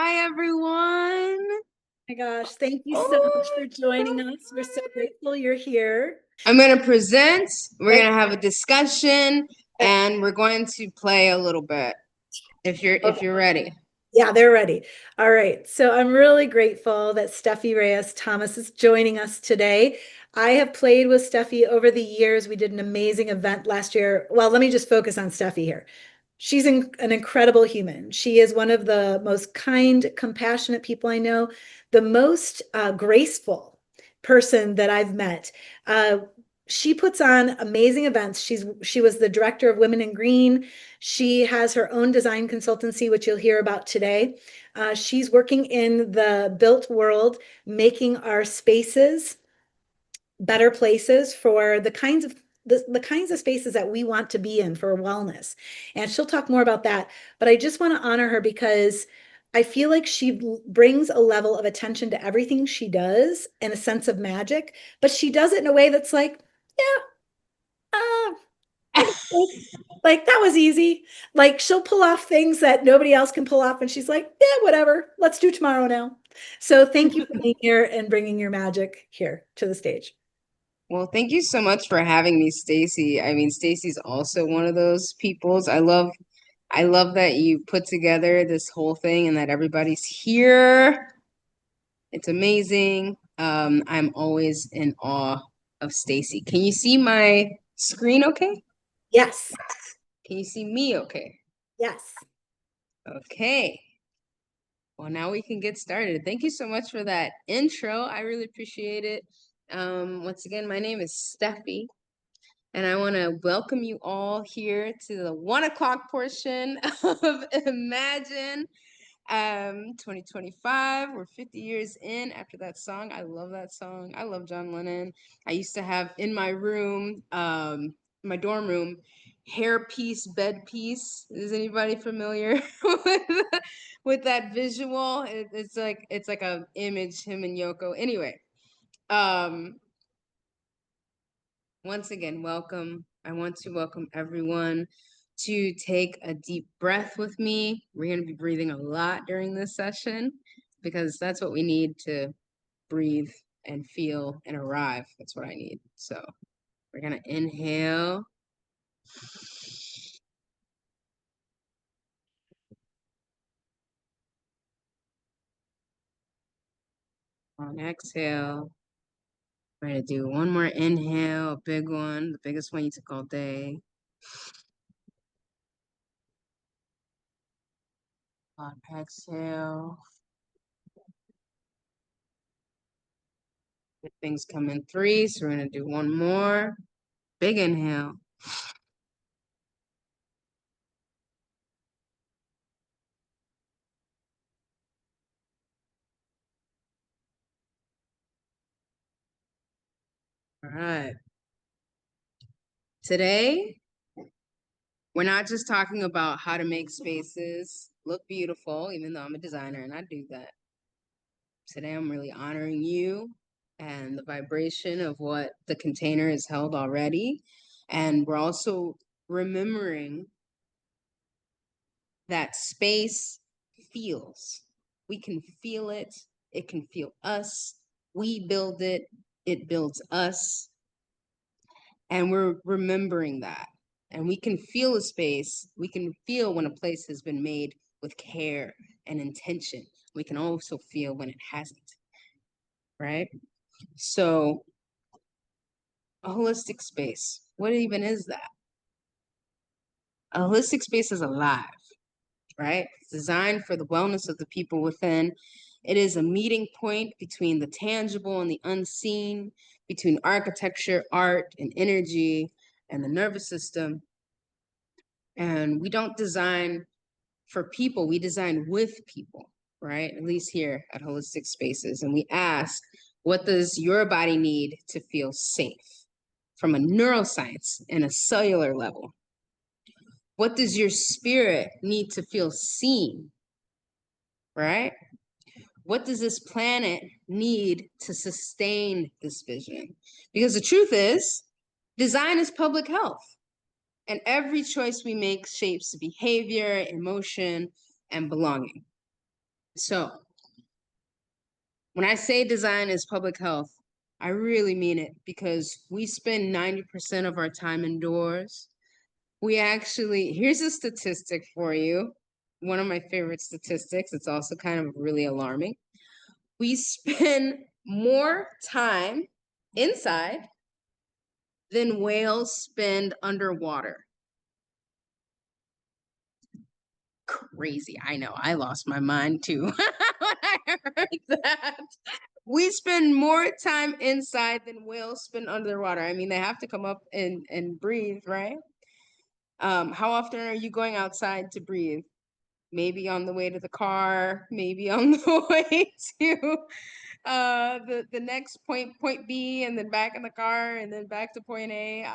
Hi, everyone. My gosh, thank you so much for joining us. We're so grateful you're here. I'm going to present, we're Right. going to have a discussion, and we're going to play a little bit if you're ready. Yeah, they're ready. All right. So I'm really grateful that Steffi Reyes-Thomas is joining us today. I have played with Steffi over the years. We did an amazing event last year. Well, let me just focus on Steffi here. She's an incredible human. She is one of the most kind, compassionate people I know, the most graceful person that I've met. She puts on amazing events. She was the director of Women in Green. She has her own design consultancy, which you'll hear about today. She's working in the built world, making our spaces better places for the kinds of spaces that we want to be in for wellness. And she'll talk more about that. But I just want to honor her because I feel like she brings a level of attention to everything she does and a sense of magic, but she does it in a way that's like, yeah, I got this. Like that was easy. Like she'll pull off things that nobody else can pull off, and she's like, yeah, whatever. Let's do tomorrow now. So thank you for being here and bringing your magic here to the stage. Well, thank you so much for having me, Stacy. I mean, Stacy's also one of those peoples. I love that you put together this whole thing and that everybody's here. It's amazing. I'm always in awe of Stacy. Can you see my screen okay? Yes. Can you see me okay? Yes. Okay. Well, now we can get started. Thank you so much for that intro. I really appreciate it. Once again, my name is Steffi, and I want to welcome you all here to the 1 o'clock portion of Imagine 2025. We're 50 years in after that song. I love that song. I love John Lennon. I used to have in my room, my dorm room, hair piece, bed piece. Is anybody familiar with that visual? It's like a image, him and Yoko. Anyway, um, once again, welcome. I want to welcome everyone to take a deep breath with me. We're going to be breathing a lot during this session because that's what we need to breathe and feel and arrive. That's what I need. So we're going to inhale on exhale. We're going to do one more inhale, a big one, the biggest one you took all day. On exhale. Good things come in 3, so we're going to do one more. Big inhale. All right. Today, we're not just talking about how to make spaces look beautiful, even though I'm a designer and I do that. Today, I'm really honoring you and the vibration of what the container has held already. And we're also remembering that space feels. We can feel it. It can feel us. We build it. It builds us. And we're remembering that. And we can feel a space. We can feel when a place has been made with care and intention. We can also feel when it hasn't, right? So, a holistic space, what even is that? A holistic space is alive, right? It's designed for the wellness of the people within. It is a meeting point between the tangible and the unseen, between architecture, art, and energy, and the nervous system. And we don't design for people, we design with people, right? At least here at Holistic Spaces. And we ask, what does your body need to feel safe from a neuroscience and a cellular level? What does your spirit need to feel seen, right? What does this planet need to sustain this vision? Because the truth is, design is public health. And every choice we make shapes behavior, emotion, and belonging. So when I say design is public health, I really mean it because we spend 90% of our time indoors. We actually, here's a statistic for you. One of my favorite statistics. It's also kind of really alarming. We spend more time inside than whales spend underwater. Crazy. I know. I lost my mind too when I heard that. We spend more time inside than whales spend underwater. I mean, they have to come up and breathe, right? How often are you going outside to breathe? Maybe on the way to the car, maybe on the way to the next point B, and then back in the car, and then back to point A.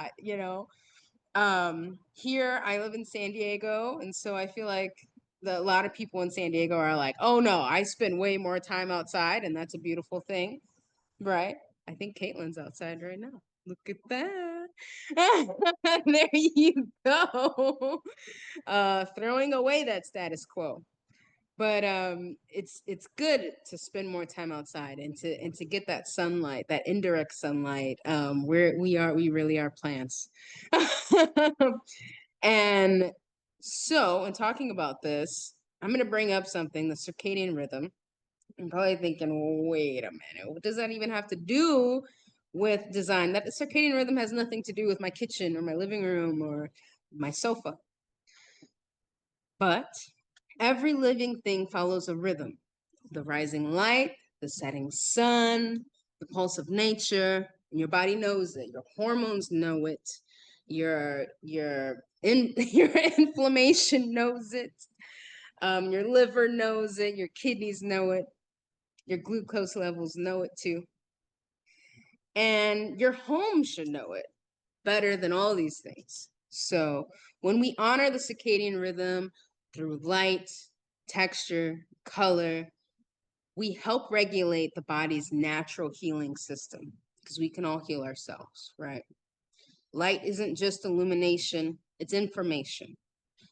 Here I live in San Diego, and so I feel like a lot of people in San Diego are like, oh no, I spend way more time outside, and that's a beautiful thing, right? I think Caitlin's outside right now. Look at that. There you go. Throwing away that status quo. But it's good to spend more time outside and to get that sunlight, that indirect sunlight. We really are plants. And so in talking about this, I'm going to bring up something, the circadian rhythm. I'm probably thinking, wait a minute, what does that even have to do with design? That circadian rhythm has nothing to do with my kitchen or my living room or my sofa. But every living thing follows a rhythm. The rising light, the setting sun, the pulse of nature, and your body knows it. Your hormones know it. Your your inflammation knows it. Your liver knows it. Your kidneys know it. Your glucose levels know it too. And your home should know it better than all these things. So when we honor the circadian rhythm through light, texture, color, we help regulate the body's natural healing system because we can all heal ourselves, right? Light isn't just illumination, it's information.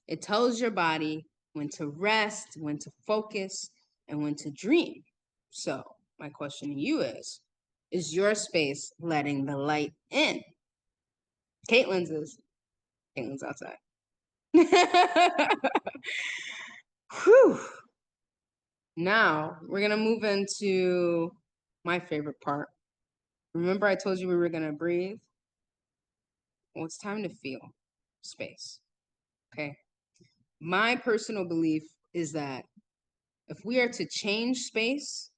It tells your body when to rest, when to focus, and when to dream. So, my question to you is your space letting the light in? Caitlin's is. Caitlin's outside. Whew. Now, we're going to move into my favorite part. Remember, I told you we were going to breathe? Well, it's time to feel space. Okay. My personal belief is that if we are to change space,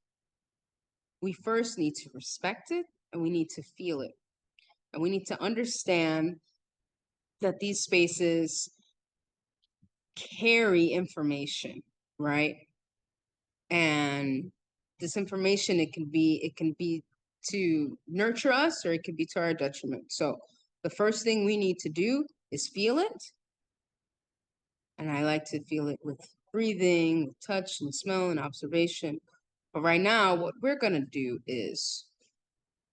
we first need to respect it and we need to feel it. And we need to understand that these spaces carry information, right? And this information, it can be to nurture us or it can be to our detriment. So the first thing we need to do is feel it. And I like to feel it with breathing, with touch and smell and observation. But right now, what we're going to do is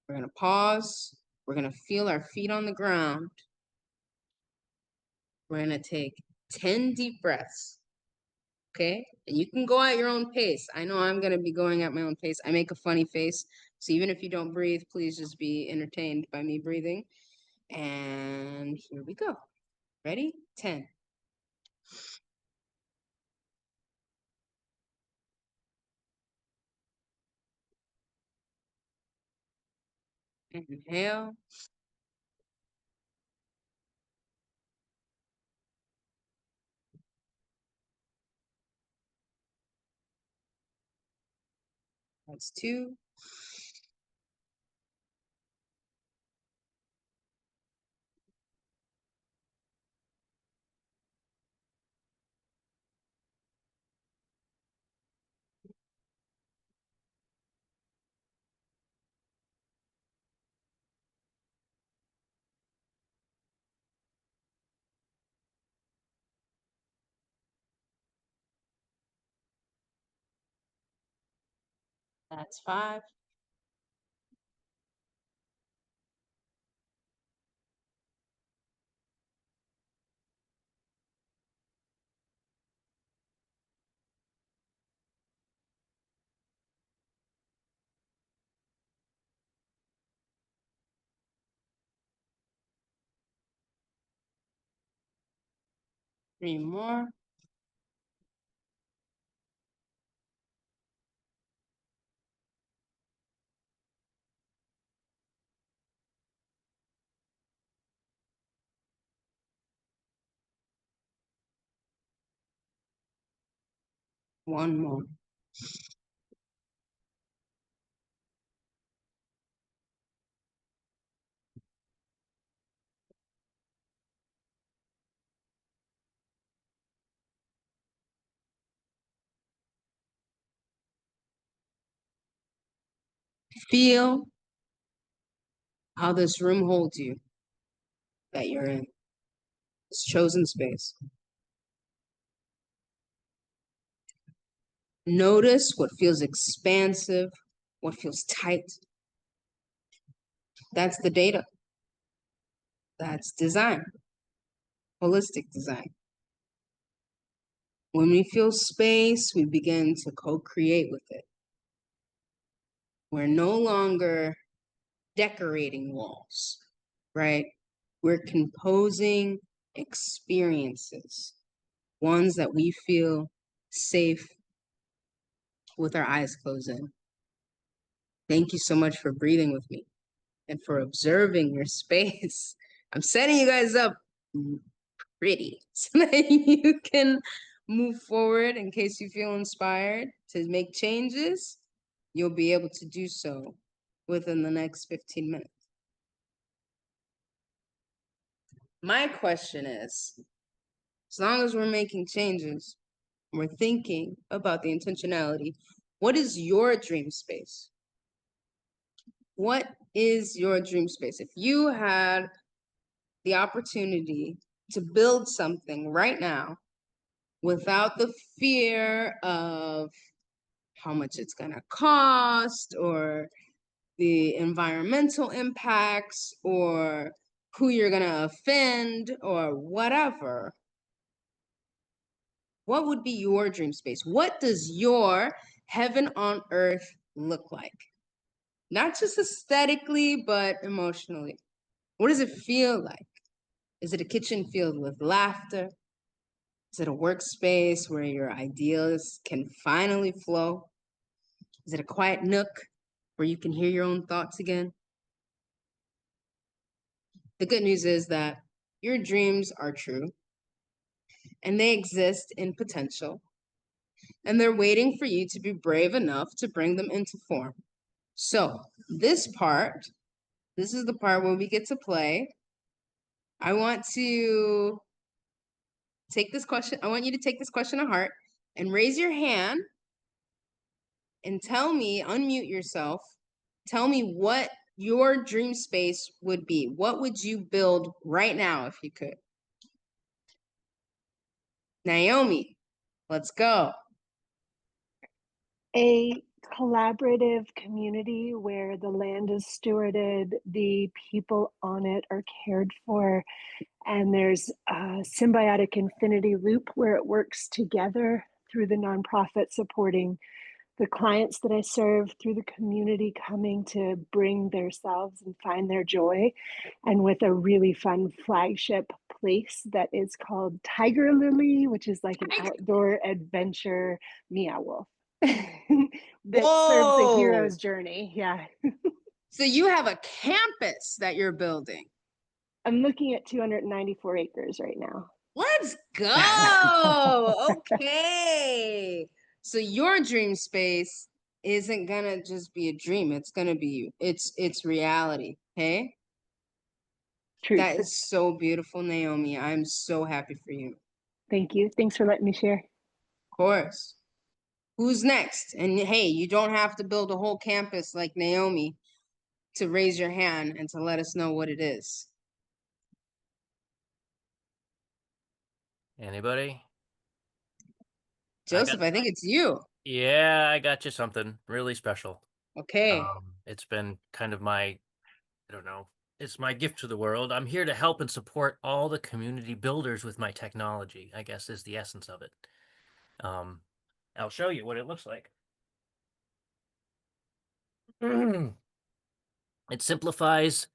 we're going to pause. We're going to feel our feet on the ground. We're going to take 10 deep breaths. Okay? And you can go at your own pace. I know I'm going to be going at my own pace. I make a funny face. So even if you don't breathe, please just be entertained by me breathing. And here we go. Ready? 10. Inhale. That's 2. That's 5. 3 more. One more. Feel how this room holds you, that you're in this chosen space. Notice what feels expansive, what feels tight. That's the data. That's design, holistic design. When we feel space, we begin to co-create with it. We're no longer decorating walls, right? We're composing experiences, ones that we feel safe with our eyes closed in. Thank you so much for breathing with me and for observing your space. I'm setting you guys up pretty so that you can move forward in case you feel inspired to make changes. You'll be able to do so within the next 15 minutes. My question is, as long as we're making changes, we're thinking about the intentionality, what is your dream space? What is your dream space? If you had the opportunity to build something right now without the fear of how much it's going to cost or the environmental impacts or who you're going to offend or whatever, what would be your dream space? What does your heaven on earth look like? Not just aesthetically, but emotionally. What does it feel like? Is it a kitchen filled with laughter? Is it a workspace where your ideas can finally flow? Is it a quiet nook where you can hear your own thoughts again? The good news is that your dreams are true and they exist in potential, and they're waiting for you to be brave enough to bring them into form. So, this is the part where we get to play. I want to take this question. I want you to take this question to heart and raise your hand and tell me, unmute yourself, tell me what your dream space would be. What would you build right now if you could? Naomi, let's go. A collaborative community where the land is stewarded, the people on it are cared for, and there's a symbiotic infinity loop where it works together through the nonprofit supporting the clients that I serve, through the community coming to bring themselves and find their joy, and with a really fun flagship place that is called Tiger Lily, which is like an outdoor adventure meow wolf that serves a Whoa. hero's journey. Yeah. So you have a campus that you're building. I'm looking at 294 acres right now. Let's go. Okay. So your dream space isn't gonna just be a dream. It's gonna be it's reality. Okay. Truth. That is so beautiful, Naomi. I'm so happy for you. Thank you. Thanks for letting me share. Of course. Who's next? And hey, you don't have to build a whole campus like Naomi to raise your hand and to let us know what it is. Anybody? Joseph, I think it's you. Yeah, I got you something really special. Okay. It's been kind of my, I don't know, it's my gift to the world. I'm here to help and support all the community builders with my technology, I guess is the essence of it. I'll show you what it looks like. It simplifies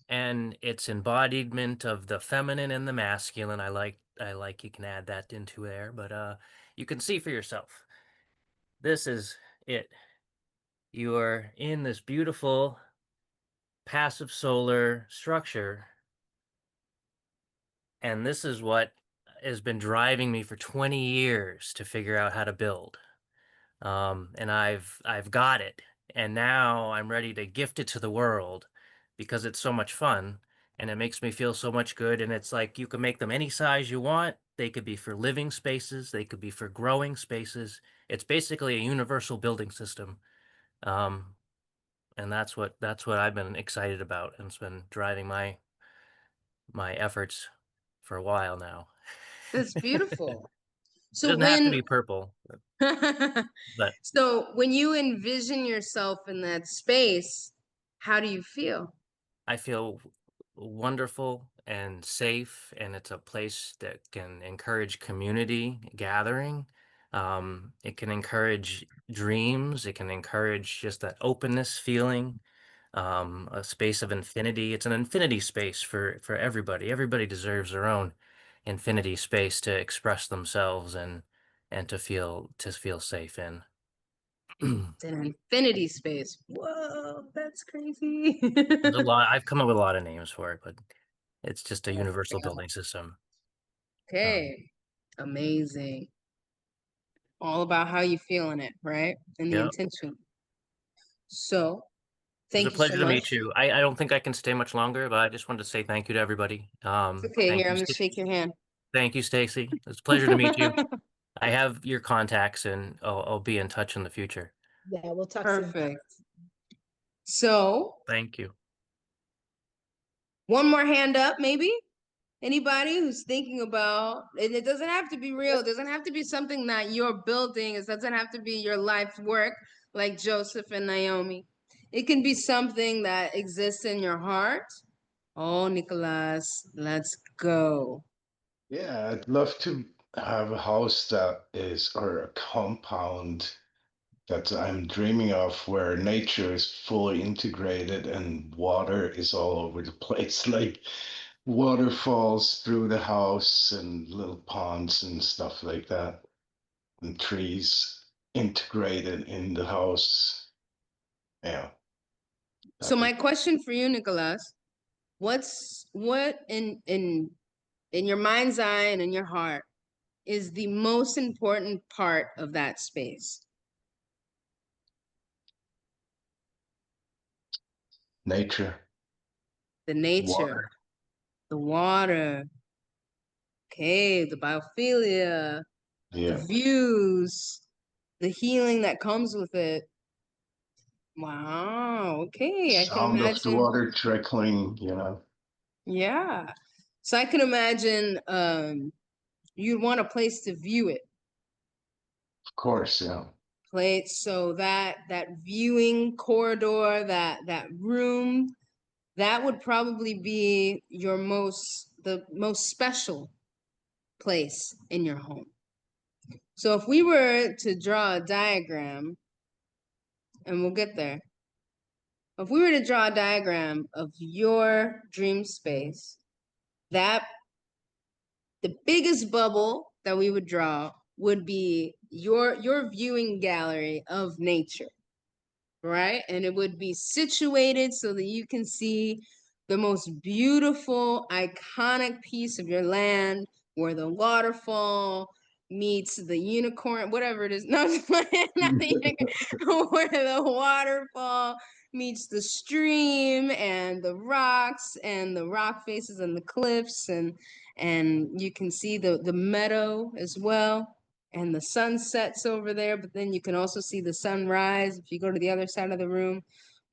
and it's embodiment of the feminine and the masculine. I like you can add that into there, but you can see for yourself. This is it. You are in this beautiful passive solar structure, and this is what has been driving me for 20 years to figure out how to build. And I've got it, and now I'm ready to gift it to the world because it's so much fun and it makes me feel so much good. And it's like you can make them any size you want. They could be for living spaces, they could be for growing spaces. It's basically a universal building system. Um, and that's what I've been excited about, and it's been driving my efforts for a while now. That's beautiful. It So doesn't have to when be purple, but so when you envision yourself in that space, how do you feel? I feel wonderful and safe, and it's a place that can encourage community gathering. It can encourage dreams. It can encourage just that openness feeling, a space of infinity. It's an infinity space for everybody. Everybody deserves their own infinity space to express themselves and to feel safe in. It's an infinity space. Whoa, that's crazy. There's a lot. I've come up with a lot of names for it, but it's just a Oh universal my God. building system. Okay, amazing. All about how you feel in it, right? And the Yeah. intention. So, It was a thank you so pleasure to much. meet you. I don't think I can stay much longer, but I just wanted to say thank you to everybody. It's okay. Thank Here, you, I'm gonna shake your hand. thank you, Stacy. It's a pleasure to meet you. I have your contacts, and I'll be in touch in the future. Yeah, we'll talk soon. Perfect. So, Thank you. one more hand up, maybe? Anybody who's thinking about, and it doesn't have to be real, it doesn't have to be something that you're building, it doesn't have to be your life's work like Joseph and Naomi. It can be something that exists in your heart. Oh, Nicholas, let's go. Yeah, I'd love to have a house that is, or a compound that I'm dreaming of where nature is fully integrated and water is all over the place, like waterfalls through the house and little ponds and stuff like that, and trees integrated in the house. Yeah, So that'd my be question for you, Nicholas, what in your mind's eye and in your heart is the most important part of that space? nature, The nature, water. the water, okay, the biophilia, the Yeah, views, the healing that comes with it. Wow, okay, I can sound of the imagine. water trickling, you know. Yeah. So I can imagine you'd want a place to view it. Of course, yeah. Place so that viewing corridor, that room, that would probably be the most special place in your home. So if we were to draw a diagram, and we'll get there. If we were to draw a diagram of your dream space, that the biggest bubble that we would draw would be your viewing gallery of nature, right? And it would be situated so that you can see the most beautiful, iconic piece of your land where the waterfall meets the unicorn, whatever it is. No, I'm just playing, not the unicorn, where the waterfall meets the stream and the rocks and the rock faces and the cliffs, and you can see the meadow as well, and the sun sets over there, but then you can also see the sunrise if you go to the other side of the room.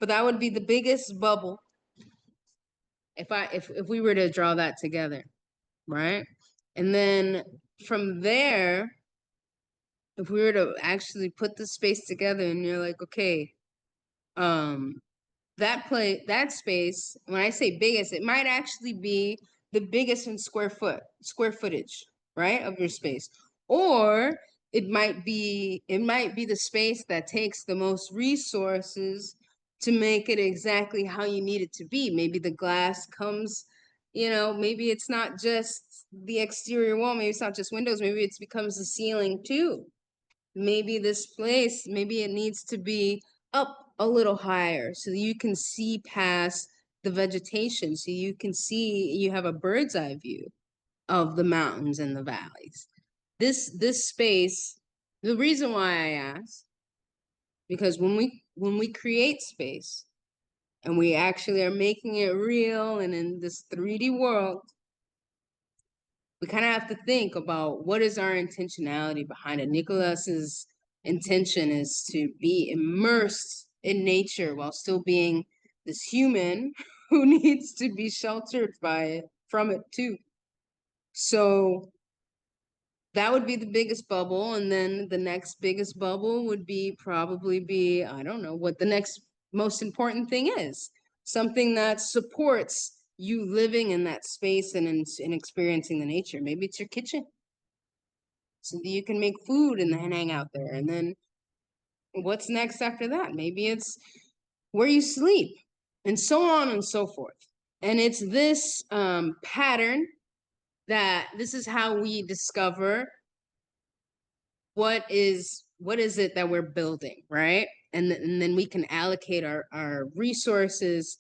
But that would be the biggest bubble if we were to draw that together, right? And then from there, if we were to actually put the space together and you're like, okay, um, that space, when I say biggest, it might actually be the biggest in square footage, right, of your space. Or it might be the space that takes the most resources to make it exactly how you need it to be. Maybe the glass comes, maybe it's not just the exterior wall. Maybe it's not just windows. Maybe it becomes the ceiling too. Maybe this place, maybe it needs to be up a little higher so that you can see past the vegetation. So you can see, you have a bird's eye view of the mountains and the valleys. This space, the reason why I asked, because when we create space and we actually are making it real and in this 3D world, we kind of have to think about what is our intentionality behind it. Nicholas's intention is to be immersed in nature while still being this human who needs to be sheltered by it, from it too. So that would be the biggest bubble, and then the next biggest bubble would be probably I don't know what the next most important thing is. Something that supports you living in that space and experiencing the nature. Maybe it's your kitchen, so that you can make food and then hang out there. And then what's next after that? Maybe it's where you sleep, and so on and so forth. And it's this pattern that this is how we discover what is it that we're building, right? And then we can allocate our resources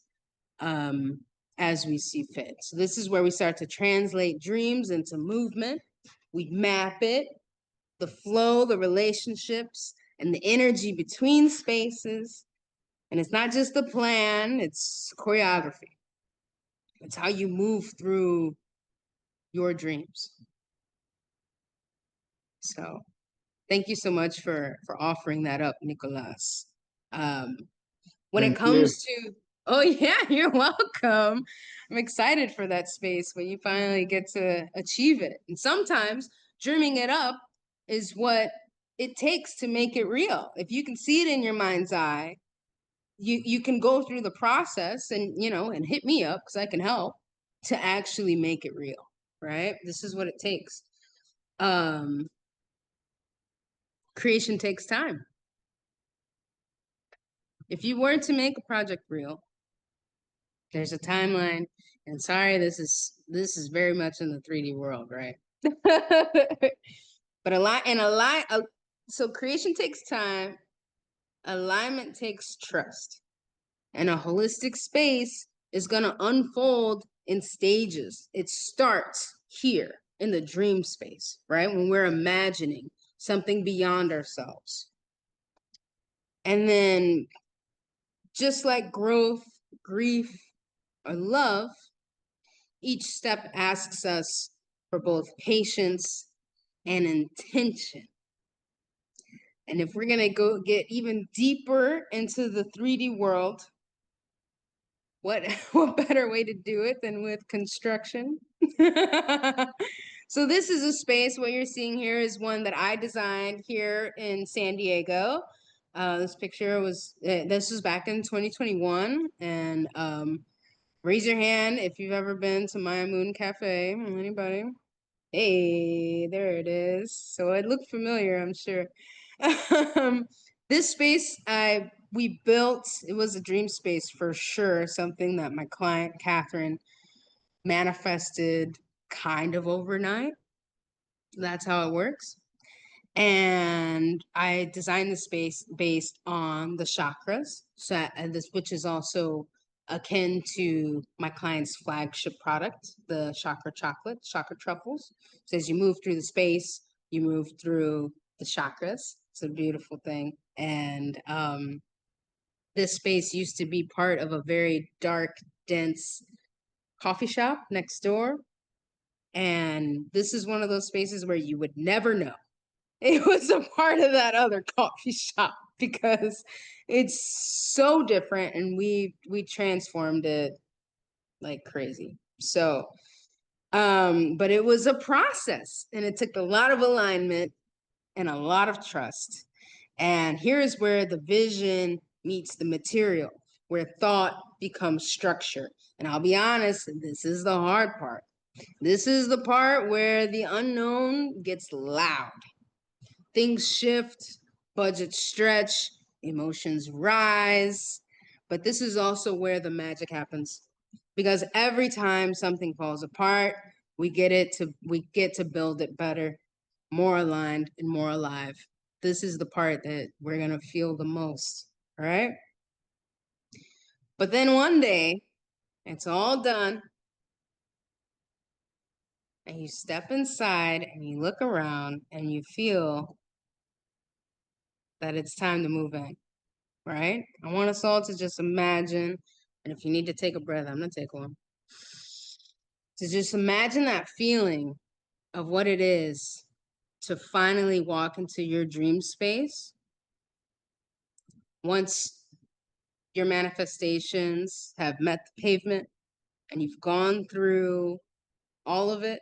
as we see fit. So this is where we start to translate dreams into movement. We map it, the flow, the relationships, and the energy between spaces. And it's not just the plan, it's choreography. It's how you move through your dreams. So thank you so much for offering that up, Nicolas. When it Thank you. comes to, oh yeah, you're welcome. I'm excited for that space when you finally get to achieve it. And sometimes dreaming it up is what it takes to make it real. If you can see it in your mind's eye, you can go through the process and, you know, and hit me up because I can help to actually make it real, right? This is what it takes. Creation takes time. If you were to make a project real, there's a timeline. And sorry, this is very much in the 3D world, right? But so creation takes time, alignment takes trust. And a holistic space is gonna unfold in stages. It starts here in the dream space, right? When we're imagining something beyond ourselves. And then just like growth, grief, or love, each step asks us for both patience and intention. And if we're gonna go get even deeper into the 3D world, what better way to do it than with construction? So this is a space, what you're seeing here is one that I designed here in San Diego. This picture was, this was back in 2021. And raise your hand if you've ever been to Maya Moon Cafe. Anybody? Hey, there it is. So it looked familiar, I'm sure. This space we built, it was a dream space for sure, something that my client, Catherine, manifested kind of overnight. That's how it works. And I designed the space based on the chakras, so and this, which is also akin to my client's flagship product, the chakra chocolate, chakra truffles. So as you move through the space, you move through the chakras. It's a beautiful thing. And this space used to be part of a very dark, dense coffee shop next door. And this is one of those spaces where you would never know it was a part of that other coffee shop because it's so different, and we transformed it like crazy. So but it was a process, and it took a lot of alignment and a lot of trust. And here is where the vision meets the material, where thought becomes structure. And I'll be honest, this is the hard part. This is the part where the unknown gets loud. Things shift, budgets stretch, emotions rise. But this is also where the magic happens. Because every time something falls apart, we get to build it better, more aligned and more alive. This is the part that we're going to feel the most. All right. But then one day it's all done. And you step inside and you look around and you feel that it's time to move in. Right? I want us all to just imagine. And if you need to take a breath, I'm going to take one. To just imagine that feeling of what it is to finally walk into your dream space once your manifestations have met the pavement and you've gone through all of it.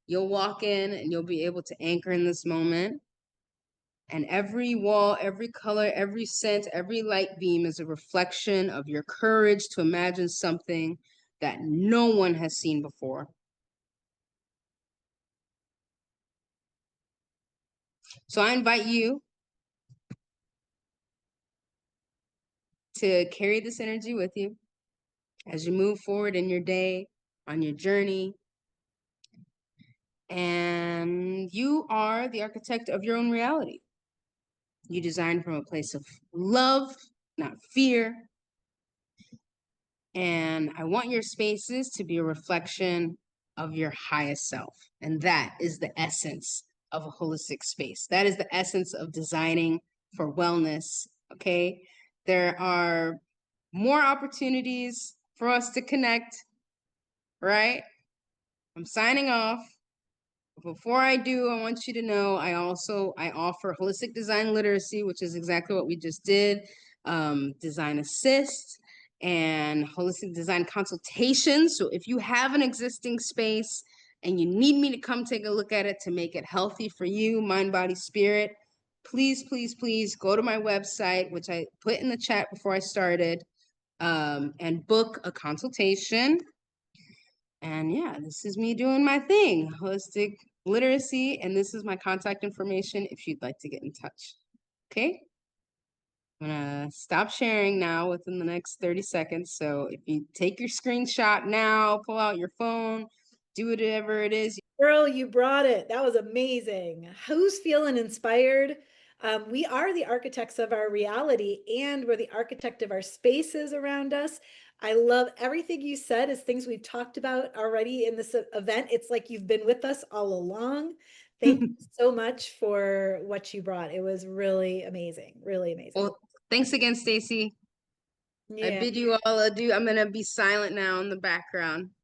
You'll walk in and you'll be able to anchor in this moment. And every wall, every color, every scent, every light beam is a reflection of your courage to imagine something that no one has seen before. So I invite you to carry this energy with you as you move forward in your day, on your journey. And you are the architect of your own reality. You design from a place of love, not fear. And I want your spaces to be a reflection of your highest self. And that is the essence of a holistic space. That is the essence of designing for wellness. Okay. There are more opportunities for us to connect, right? I'm signing off. Before I do, I want you to know I offer holistic design literacy, which is exactly what we just did, design assist, and holistic design consultations. So if you have an existing space and you need me to come take a look at it to make it healthy for you, mind, body, spirit, please, please, please go to my website, which I put in the chat before I started, and book a consultation. And yeah, this is me doing my thing, holistic literacy, and this is my contact information if you'd like to get in touch. Okay? I'm gonna stop sharing now within the next 30 seconds. So if you take your screenshot now, pull out your phone, do whatever it is. Girl, you brought it. That was amazing. Who's feeling inspired? We are the architects of our reality, and we're the architect of our spaces around us. I love everything you said is things we've talked about already in this event. It's like you've been with us all along. Thank you so much for what you brought. It was really amazing, really amazing. Well, thanks again, Stacy. Yeah. I bid you all adieu. I'm gonna be silent now in the background.